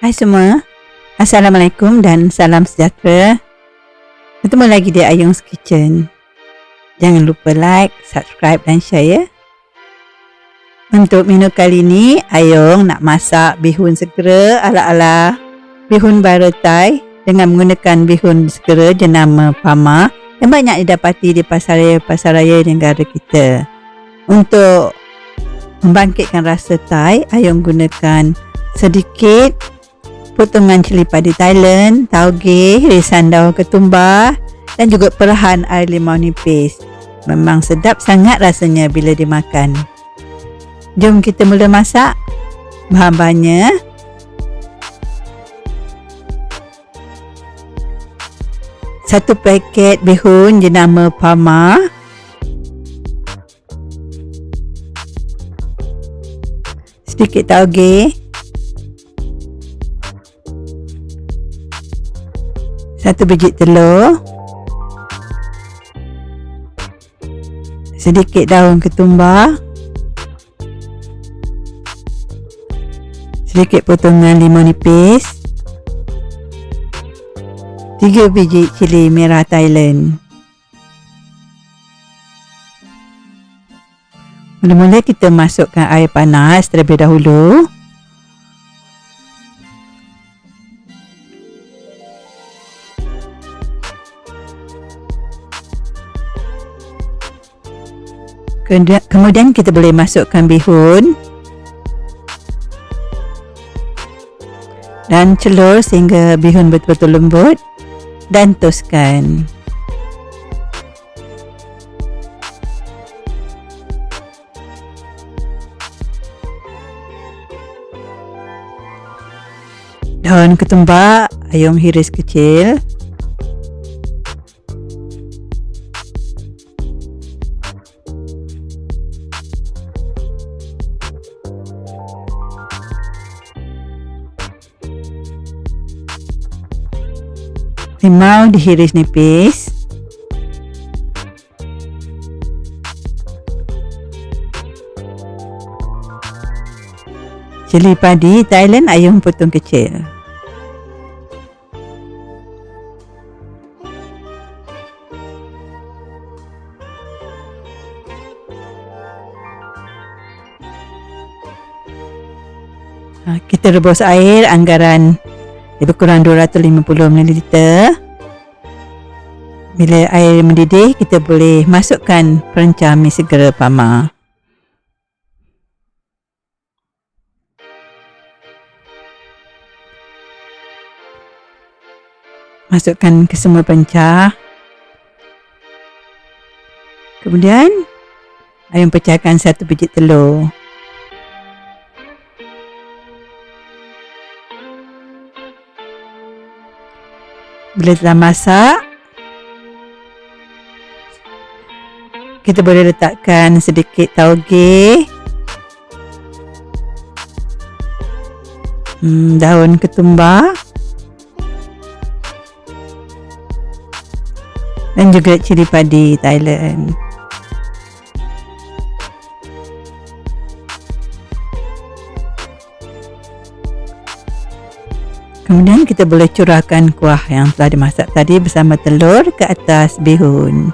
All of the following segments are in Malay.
Hai semua, Assalamualaikum dan salam sejahtera. Bertemu lagi di Ayung's Kitchen. Jangan lupa like, subscribe dan share ya. Untuk menu kali ini, Ayung nak masak bihun segera ala-ala bihun bara Thai dengan menggunakan bihun segera jenama Parma yang banyak didapati di pasar raya negara kita. Untuk membangkitkan rasa Thai, Ayung gunakan sedikit potongan cili padi Thailand, tauge, irisan daun ketumbar dan juga perahan air limau nipis. Memang sedap sangat rasanya bila dimakan. Jom kita mula masak. Bahan-bahannya: satu paket bihun jenama Parma, sedikit tauge, satu biji telur, sedikit daun ketumbar, sedikit potongan limau nipis, 3 biji cili merah Thailand. Mula-mula kita masukkan air panas terlebih dahulu. Kemudian kita boleh masukkan bihun dan celur sehingga bihun betul-betul lembut dan toskan. Daun ketumbar Ayung hiris kecil. Limau dihiris nipis. Cili padi Thailand Ayung potong kecil. Kita rebus air anggaran lebih kurang 250 ml. Bila air mendidih, kita boleh masukkan perencah mi segera Parma. Masukkan ke semua perencah. Kemudian Ayung pecahkan 1 biji telur. Bila telah masak, kita boleh letakkan sedikit tauge, daun ketumbar dan juga cili padi Thailand. Kemudian kita boleh curahkan kuah yang telah dimasak tadi bersama telur ke atas bihun.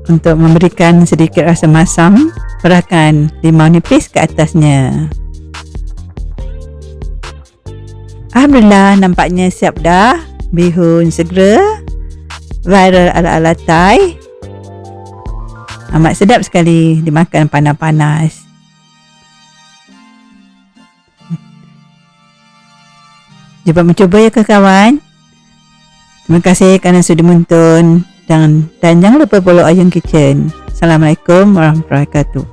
Untuk memberikan sedikit rasa masam, perahkan limau nipis ke atasnya. Alhamdulillah, nampaknya siap dah bihun segera viral ala-ala Thai. Amat sedap sekali dimakan panas-panas. Cuba mencuba ya kawan. Terima kasih kerana sudi menonton dan jangan lupa follow Ayung Kitchen. Assalamualaikum warahmatullahi wabarakatuh.